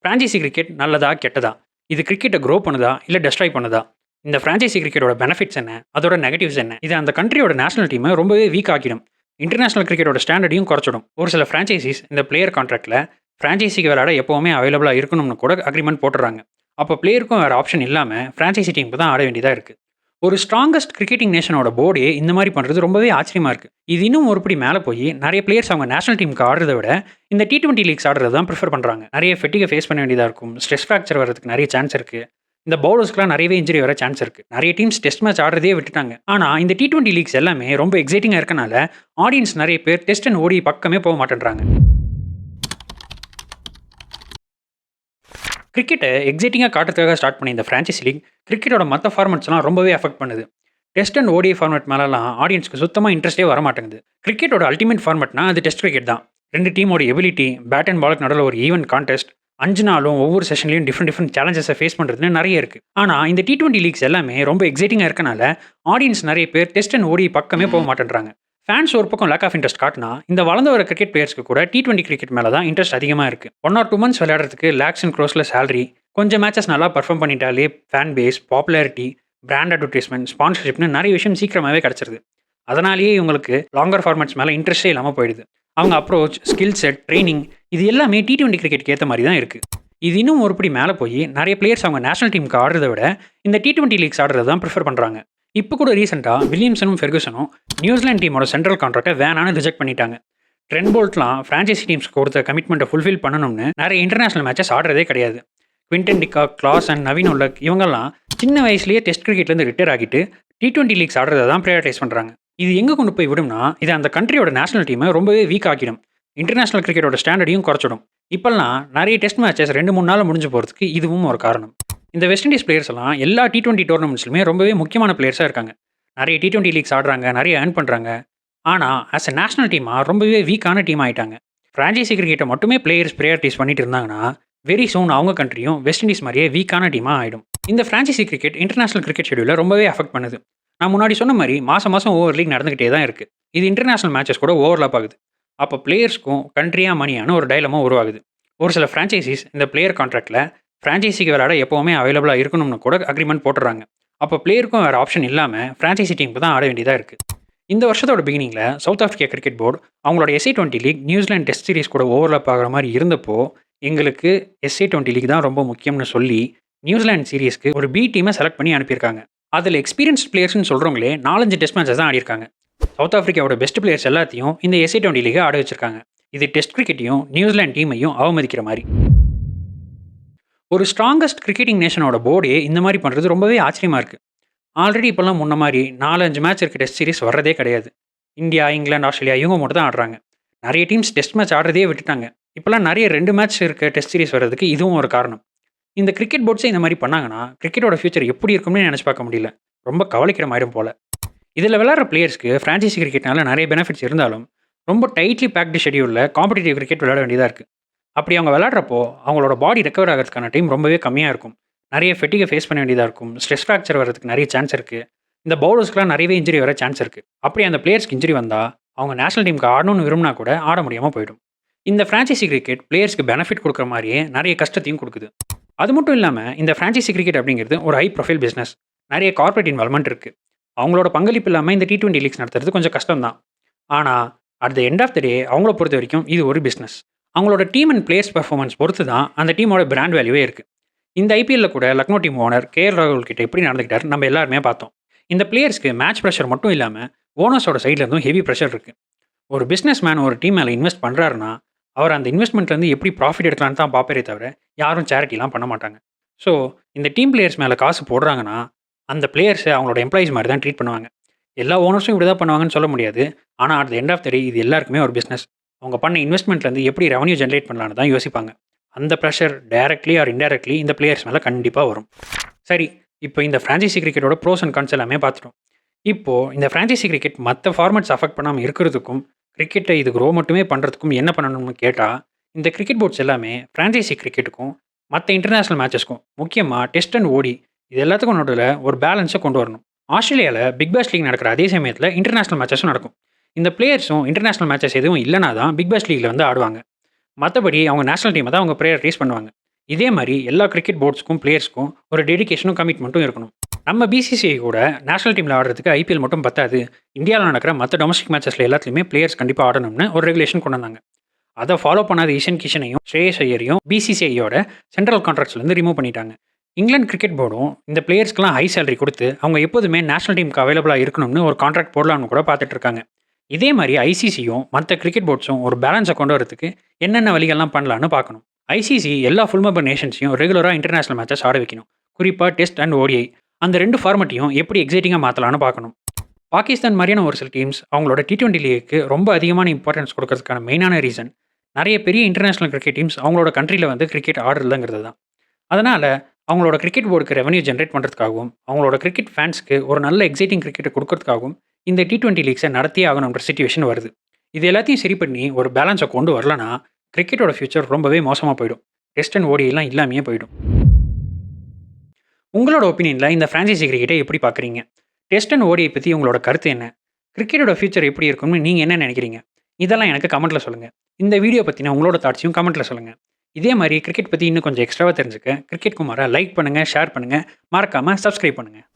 Franchisee cricket நல்லதா? கெட்டதா? இது கிரிக்கெட்ட க்ரோ பண்ணுதா? இல்ல டெஸ்ட்ராய் பண்ணுதா? இந்த ஃப்ரான்ச்சைசி கிரிக்கெட்டோட பெனிஃபிட்ஸ் என்ன? அதோட நெகட்டிவ்ஸ் என்ன? இது அந்த கண்ட்ரியோட நேஷனல் டீம ரொம்பவே வீக் ஆக்கிடும். இன்டர்நேஷனல் கிரிக்கெட்டோட ஸ்டாண்டர்டையும் குறைச்சிடும். ஒரு சில ஃப்ரான்ச்சைசிஸ் இந்த பிளேயர் கான்ட்ராக்ட்ல ஃப்ரான்ச்சைசிக்கு விளையாட எப்பவுமே அவைலபிளா இருக்கணும்னு கூட அக்ரீமெண்ட் போட்டுறாங்க. அப்போ பிளேயருக்கும் வேற ஆப்ஷன் இல்லாம ஃப்ரான்ச்சைசி டீமுக்கு தான் ஆட வேண்டியதா இருக்கு. ஒரு ஸ்ட்ராங்கஸ்ட் கிரிக்கெட்டிங் நேஷனோட போர்டே இந்த மாதிரி பண்றது ரொம்பவே ஆச்சரியமா இருக்கு. இது இன்னும் ஒருபடி மேலே போய் நிறைய பிளேயர்ஸ் அவங்க நேஷனல் டீமுக்கு ஆடுறத விட இந்த T20 லீக்ஸ் ஆடுறது தான் ப்ரிஃபர் பண்ணுறாங்க. நிறைய ஃபெட்டிகை ஃபேஸ் பண்ண வேண்டியதாக இருக்கும். ஸ்ட்ரெஸ் ஃப்ராக்சர் வரதுக்கு நிறைய சான்ஸ் இருக்கு. இந்த பவுலர்ஸ்க்குலாம் நிறையவே இன்ஜுரி வர சான்ஸ் இருக்கு. நிறைய டீம்ஸ் டெஸ்ட் மேட்ச் ஆடுறதே விட்டுட்டாங்க. ஆனால் இந்த T20 லீக்ஸ் எல்லாமே ரொம்ப எக்ஸைட்டிங்காக இருக்கனால ஆடியன்ஸ் நிறைய பேர் டெஸ்ட் அண்ட் ஓடி பக்கமே போக மாட்டேன்றாங்க. கிரிக்கெட்டை எக்ஸைட்டிங்காக காட்டுறதுக்காக ஸ்டார்ட் பண்ணி இந்த ஃப்ரான்ச்சைசி லீக் கிரிக்கெட்டோட மற்ற ஃபார்மெட்ஸ்லாம் ரொம்பவே அஃபெக்ட் பண்ணுது. டெஸ்ட் அண்ட் ஓடிஐ ஃபார்மெட் மேலலாம் ஆடியன்ஸ்க்கு சுத்தமாக இன்ட்ரெஸ்ட்டே வர மாட்டேங்குது. கிரிக்கெட்டோட அல்டிமேட் ஃபார்மெட்னா அது டெஸ்ட் கிரிக்கெட் தான். ரெண்டு டீமோட எபிலிட்டி, பேட் அண்ட் பாலுக்கு நடுவில் ஒரு ஈவன் கான்டெஸ்ட், 5 நாளும் ஒவ்வொரு செஷன்லையும் டிஃப்ரெண்ட் சேலஞ்சஸை ஃபேஸ் பண்ணுறதுன்னு நிறைய இருக்குது. ஆனால் இந்த T20 லீக்ஸ் எல்லாமே ரொம்ப எக்ஸைட்டிங்காக இருக்கனால ஆடியன்ஸ் நிறைய பேர் டெஸ்ட் அண்ட் ஓடிஐ பக்கமே போக மாட்டேன்றாங்க. ஃபேன்ஸ் ஒரு பக்கம் லேக் ஆஃப் இன்ட்ரெஸ்ட் காட்டினா இந்த வளர்ந்து வர கிரிக்கெட் பிளேயர்ஸ்க்கு கூட T20 கிரிக்கெட் மேலே தான் இன்ட்ரெஸ்ட் அதிகமாக இருக்குது. 1 or 2 months விளையாடுறதுக்கு லேக்ஸ் அண்ட் க்ரோஸில் சேலரி, கொஞ்சம் மேட்சஸ் நல்லா பர்ஃபார்ம் பண்ணிட்டாலே fan base, popularity, brand advertisement, ஸ்பான்சர்ஷிப்னு நிறைய விஷயம் சீக்கிரமாகவே கிடச்சிருது. அதனாலேயே இவங்களுக்கு லாங்கர் ஃபார்மேட்ஸ் மேலே இன்ட்ரெஸ்டே இல்லாமல் போயிடுது. அவங்க அப்ரோச், ஸ்கில் செட், ட்ரைனிங் இது எல்லாமே T20 கிரிக்கெட்டுக்கு ஏற்ற மாதிரி தான் இருக்குது. இது இன்னும் ஒருபடி மேலே போய் நிறைய பிளேயர்ஸ் அவங்க நேஷனல் டீமுக்கு ஆடுறத விட இந்த T20 லீக்ஸ் ஆடுறது தான் ப்ரிஃபர் பண்ணுறாங்க. இப்போ கூட ரீசெண்டாக வில்லியம்சனும் ஃபெர்குசனும் நியூசிலாந்து டீமோட சென்ட்ரல் கான்ட்ராக்டை வேணான்னு ரிஜெக்ட் பண்ணிட்டாங்க. ட்ரெண்ட் போல்ட்லாம் ஃப்ரான்ச்சைசி டீம்ஸ்க்கு கொடுத்த கமிட்மெண்ட்டை ஃபுல்ஃபில் பண்ணணும்னு நிறைய இன்டர்நேஷனல் மேட்சஸ் ஆடுறதே கிடையாது. Quinton de Kock, Klaasen and Naveen ul Haq இவங்கெல்லாம் சின்ன வயசுலேயே டெஸ்ட் கிரிக்கெட்லேருந்து ரிட்டையர் ஆகிட்டு T20 லீக்ஸ் ஆடுறதை தான் ப்ரையாரிட்டைஸ் பண்ணுறாங்க. இது எங்கே கொண்டு போய் விடும்னா இது அந்த கண்ட்ரியோட நேஷனல் டீமை ரொம்பவே வீக் ஆக்கிடும். இன்டர்நேஷனல் கிரிக்கெட்டோட ஸ்டாண்டர்டையும் குறைச்சிடும். இப்போல்லாம் நிறைய டெஸ்ட் மேட்சஸ் 2-3 நாள் முடிஞ்சு போகிறதுக்கு இதுவும் ஒரு காரணம். இந்த வெஸ்ட் இண்டீஸ் பிளேயர்ஸ் எல்லாம் எல்லா T20 டோர்னமெண்ட்ஸ்லுமே ரொம்பவே முக்கியமான பிளேயர்ஸாக இருக்காங்க. நிறைய T20 லீக்ஸ் ஆடுறாங்க, நிறைய ஏர்ன் பண்ணுறாங்க. ஆனால் ஆஸ் எ நேஷனல் டீமாக ரொம்பவே வீக்கான டீம் ஆகிட்டாங்க. ஃப்ரான்ச்சைசி கிரிக்கெட்டை மட்டுமே பிளேயர்ஸ் ப்ரையாரிட்டிஸ் பண்ணிட்டு இருந்தாங்கன்னா வெரி சூன் அவங்க கண்ட்ரியும் வெஸ்ட் இண்டீஸ் மாதிரியே வீக்கான டீமாக ஆகிடும். இந்த ஃப்ரான்ச்சைசி கிரிக்கெட் இன்டர்நேஷனல் கிரிக்கெட் ஷெடியூலை ரொம்பவே அஃபெக்ட் பண்ணுது. நான் முன்னாடி சொன்ன மாதிரி மாதம் ஓவர் லீக் நடந்துகிட்டே தான் இருக்குது. இது இன்டர்நேஷனல் மேட்சஸ் கூட ஓவர்லாப் ஆகுது. அப்போ பிளேயர்ஸ்க்கும் கண்ட்ரியாக மணியான ஒரு டைலமா உருவாகுது. ஒரு சில ஃப்ரான்ச்சைசிஸ் இந்த பிளேயர் கான்ட்ராக்டில் ஃப்ரான்ச்சைசிக்கு விளையாட எப்போவுமே அவைலபிளாக இருக்கணும்னு கூட அக்ரிமெண்ட் போட்டுறாங்க. அப்போ பிளேயருக்கும் வேறு ஆப்ஷன் இல்லாமல் ஃப்ரான்ச்சைசி டீமுக்கு தான் ஆட வேண்டியதாக இருக்குது. இந்த வருஷத்தோட பிகினிங்கில் சவுத் ஆஃப்ரிக்கா கிரிக்கெட் போர்டு அவங்களோட SA20 league New Zealand test series கூட ஓவர்லாப் ஆகிற மாதிரி இருந்தப்போ எங்களுக்கு SA20 லீக் தான் ரொம்ப முக்கியம்னு சொல்லி நியூசிலாந்து சீரிஸ்க்கு ஒரு B டீமை செலக்ட் பண்ணி அனுப்பியிருக்காங்க. அதில் எக்ஸ்பீரியன்ஸ்ட் பிளேயர்ஸ்னு சொல்கிறவங்களே 4-5 டெஸ்ட் மேட்சஸ் தான் ஆடிருக்காங்க. சவுத் ஆஃப்ரிக்காவோட பெஸ்ட் பிளேயர்ஸ் எல்லாத்தையும் இந்த SA20 லீகை ஆட வச்சிருக்காங்க. இது டெஸ்ட் கிரிக்கெட்டையும் நியூசிலாந்து டீமையும் அவமதிக்கிற மாதிரி. ஒரு ஸ்ட்ராங்கஸ்ட் கிரிக்கெட்டிங் நேஷனோட போர்டே இந்த மாதிரி பண்ணுறது ரொம்பவே ஆச்சரியமாக இருக்குது. ஆல்ரெடி இப்போல்லாம் முன்ன மாதிரி 4-5 மேட்ச் இருக்க டெஸ்ட் சீரிஸ் வர்றதே கிடையாது. இந்தியா, இங்கிலாந்து, ஆஸ்திரேலியா இவங்க மட்டும் தான் ஆடுறாங்க. நிறைய டீம்ஸ் டெஸ்ட் மேட்ச் ஆடுறதே விட்டுட்டாங்க. இப்போல்லாம் நிறைய 2 மேட்ச் இருக்க டெஸ்ட் சீரிஸ் வர்றதுக்கு இதுவும் ஒரு காரணம். இந்த கிரிக்கெட் போர்ட்ஸே இந்த மாதிரி பண்ணாங்கன்னா கிரிக்கெட்டோட ஃபியூச்சர் எப்படி இருக்கும்னு நினச்சி பார்க்க முடியல. ரொம்ப கவலைக்கிடமாயிடும் போல. இதில் விளையாடுற பிளேயர்ஸ்க்கு ஃப்ரான்ச்சைசி கிரிக்கெட்னால நிறைய பெனிஃபிட்ஸ் இருந்தாலும் ரொம்ப டைட்லி பேக்டு ஷெடியூலில் காம்படிட்டிவ் கிரிக்கெட் விளையாட வேண்டியதாக இருக்குது. அப்படி அவங்க விளையாடுறப்போ அவங்களோட பாடி ரெக்கவர் ஆகிறதுக்கான டைம் ரொம்பவே கம்மியாக இருக்கும். நிறைய ஃபெட்டிகை ஃபேஸ் பண்ண வேண்டியதாக இருக்கும். ஸ்ட்ரெஸ் ஃப்ராக்சர் வரதுக்கு நிறைய சான்ஸ் இருக்குது. இந்த பவுலர்ஸ்க்குலாம் நிறையவே இன்ஜுரி வர சான்ஸ் இருக்குது. அப்படி அந்த பிளேயர்ஸ்க்கு இன்ஜுரி வந்தால் அவங்க நேஷனல் டீமுக்கு ஆடணும்னு விரும்பினா கூட ஆட முடியாமல் போயிடும். இந்த ஃப்ரான்ச்சைசி கிரிக்கெட் பிளேயர்ஸ்க்கு பெனிஃபிட் கொடுக்குற மாதிரியே நிறைய கஷ்டத்தையும் கொடுக்குது. அது மட்டும் இல்லாமல் இந்த ஃப்ரான்ச்சைசி கிரிக்கெட் அப்படிங்கிறது ஒரு ஹை ப்ரொஃபைல் பிஸ்னஸ். நிறைய கார்ப்பரேட் இன்வால்மெண்ட் இருக்குது. அவங்களோட பங்களிப்பு இல்லாமல் இந்த T20 லீக்ஸ் நடத்துறது கொஞ்சம் கஷ்டம் தான். ஆனால் at the end of the day அவங்கள பொறுத்த வரைக்கும் இது ஒரு பிஸ்னஸ். அவங்களோட டீம் அண்ட் பிளேயர்ஸ் பெர்ஃபார்மன்ஸ் பொறுத்து தான் அந்த டீமோட பிராண்ட் வேல்யூவே இருக்குது. இந்த IPL கூட லக்னோ டீம் ஓனர் KL ராகுல் கிட்ட எப்படி நடந்துக்கிட்டார் நம்ம எல்லாருமே பார்த்தோம். இந்த பிளேயர்ஸ்க்கு மேட்ச் ப்ரெஷர் மட்டும் இல்லாமல் ஓனர்ஸோட சைட்லேருந்தும் ஹெவி ப்ரெஷர் இருக்குது. ஒரு பிஸ்னஸ் மேன் ஒரு டீம் மேலே இன்வெஸ்ட் பண்ணுறாருன்னா அவர் அந்த இன்வெஸ்ட்மெண்ட்லேருந்து எப்படி ப்ராஃபிட் எடுக்கலான்னு தான் பார்ப்பரே தவிர யாரும் சேரிட்டிலாம் பண்ண மாட்டாங்க. ஸோ இந்த டீம் பிளேயர்ஸ் மேலே காசு போடுறாங்கன்னா அந்த பிளேயர்ஸை அவங்களோட எம்ப்ளாயிஸ் மாதிரி தான் ட்ரீட் பண்ணுவாங்க. எல்லா ஓனர்ஸும் இப்படி தான் பண்ணுவாங்கன்னு சொல்ல முடியாது. ஆனால் at the end of the day இது எல்லாருக்குமே ஒரு பிஸ்னஸ். அவங்க பண்ண இன்வெஸ்ட்மெண்ட்லேருந்து எப்படி ரெவன்யூ ஜென்ரேட் பண்ணலான்னு தான் யோசிப்பாங்க. அந்த ப்ரெஷர் டைரக்ட்லி ஆர் இன்டைரக்ட்லி இந்த பிளேயர்ஸ் மேலே கண்டிப்பாக வரும். சரி, இப்போ இந்த ஃப்ரான்ச்சைசி கிரிக்கெட்டோட ப்ரோஸ் அண்ட் கான்ஸ் எல்லாமே பார்த்துட்டோம். இப்போது இந்த ஃப்ரான்ச்சைசி கிரிக்கெட் மற்ற ஃபார்மேட்ஸ் அஃபெக்ட் பண்ணாமல் இருக்கிறதுக்கும் கிரிக்கெட்டை இது க்ரோ மட்டுமே பண்ணுறதுக்கும் என்ன பண்ணணும்னு கேட்டால் இந்த கிரிக்கெட் போர்ட்ஸ் எல்லாமே ஃப்ரான்ச்சைசி கிரிக்கெட்டுக்கும் மற்ற இன்டர்நேஷனல் மேட்சஸ்க்கும் முக்கியமாக டெஸ்ட் அண்ட் ஓடி இது எல்லாத்துக்கும் நடுவில் ஒரு பேலன்ஸை கொண்டு வரணும். ஆஸ்திரேலியாவில் பிக் பாஸ் லீக் நடக்கிற அதே சமயத்தில் இன்டர்நேஷனல் மேட்சஸும் நடக்கும். இந்த பிளேயர்ஸும் இன்டர்நேஷனல் மேட்சஸ் எதுவும் இல்லைனா தான் பிக் பாஸ் லீகில் வந்து ஆடுவாங்க. மற்றபடி அவங்க நேஷனல் டீமை தான் அவங்க ப்ரையாரிட்டைஸ் பண்ணுவாங்க. இதே மாதிரி எல்லா கிரிக்கெட் போர்ட்ஸ்க்கும் பிளேயர்ஸ்க்கும் ஒரு டெடிகேஷனும் கமிட்மெண்ட்டும் இருக்கணும். நம்ம பிசிசிஐ கூட நேஷனல் டீமில் ஆடுறதுக்கு ஐபிஎல் மட்டும் பத்தாது, இந்தியாவில் நடக்கிற மற்ற டொமஸ்டிக் மேட்சஸில் எல்லாத்துலேயுமே பிளேயர்ஸ் கண்டிப்பாக ஆடணும்னு ஒரு ரெகுலேஷன் கொண்டு வந்தாங்க. அதை ஃபாலோ பண்ணாத ஈஷன் கிஷனையும் ஸ்ரேயஸ் ஐயரையும் பிசிசிஐயோட சென்ட்ரல் கான்ட்ராக்ட்ஸ்லேருந்து ரிமூவ் பண்ணிட்டாங்க. இங்கிலாந்து கிரிக்கெட் போர்டும் இந்த பிளேயர்ஸ்க்குலாம் ஹை சேலரி கொடுத்து அவங்க எப்போதுமே நேஷனல் டீமுக்கு அவைலபிளாக இருக்கணும்னு ஒரு கான்ட்ராக்ட் போடலாம்னு கூட பார்த்துட்டு இருக்காங்க. இதே மாதிரி ஐசிசியும் மற்ற கிரிக்கெட் போர்ட்ஸும் ஒரு பேலன்ஸை கொண்டு வரதுக்கு என்னென்ன வழிகள்லாம் பண்ணலான்னு பார்க்கணும். ஐசிசி எல்லா ஃபுல் மெம்பர் நேஷன்ஸையும் ரெகுலராக இன்டர்நேஷனல் மேட்சஸ் ஆட வைக்கணும். குறிப்பாக டெஸ்ட் அண்ட் ஓடிஐ அந்த 2 ஃபார்மட்டையும் எப்படி எக்ஸைட்டிங்காக மாற்றலான்னு பார்க்கணும். பாகிஸ்தான் மாதிரியான ஒரு சில டீம்ஸ் அவங்களோட T20 லீக்கு ரொம்ப அதிகமான இம்பார்ட்டன்ஸ் கொடுக்கறதுக்கான மெயினான ரீசன் நிறைய பெரிய இன்டர்நேஷனல் கிரிக்கெட் டீம்ஸ் அவங்களோட கண்ட்ரியில் வந்து கிரிக்கெட் ஆடுறதுங்கிறது தான். அதனால் அவங்களோட கிரிக்கெட் போர்டுக்கு ரெவன்யூ ஜென்ரேட் பண்ணுறதுக்காகவும் அவங்களோட கிரிக்கெட் ஃபேன்ஸ்க்கு ஒரு நல்ல எக்ஸைட்டிங் கிரிக்கெட்டை கொடுக்கறதுக்காகவும் இந்த T20 லீக்ஸை நடத்தியே ஆகணுன்ற சிச்சுவேஷன் வருது. இது எல்லாத்தையும் சரி பண்ணி ஒரு பேலன்ஸை கொண்டு வரலனா கிரிக்கெட்டோட ஃபியூச்சர் ரொம்பவே மோசமாக போயிடும். டெஸ்ட் அண்ட் ஓடியெல்லாம் இல்லாமையே போயிடும். உங்களோட ஒப்பீனியனில் இந்த ஃப்ரான்ச்சைசி கிரிக்கெட்டை எப்படி பார்க்குறீங்க? டெஸ்ட் அண்ட் ஓடிஐ பற்றி உங்களோட கருத்து என்ன? கிரிக்கெட்டோட ஃபியூச்சர் எப்படி இருக்கும்னு நீங்கள் என்ன நினைக்கிறீங்க? இதெல்லாம் எனக்கு கமெண்ட்டில் சொல்லுங்கள். இந்த வீடியோ பற்றின உங்களோட தாட்ஸையும் கமெண்ட்டில் சொல்லுங்கள். இதே மாதிரி கிரிக்கெட் பற்றி இன்னும் கொஞ்சம் எக்ஸ்ட்ராவாக தெரிஞ்சுக்க கிரிக்கெட் குமாரை லைக் பண்ணுங்கள், ஷேர் பண்ணுங்கள், மறக்காமல் சப்ஸ்கிரைப் பண்ணுங்கள்.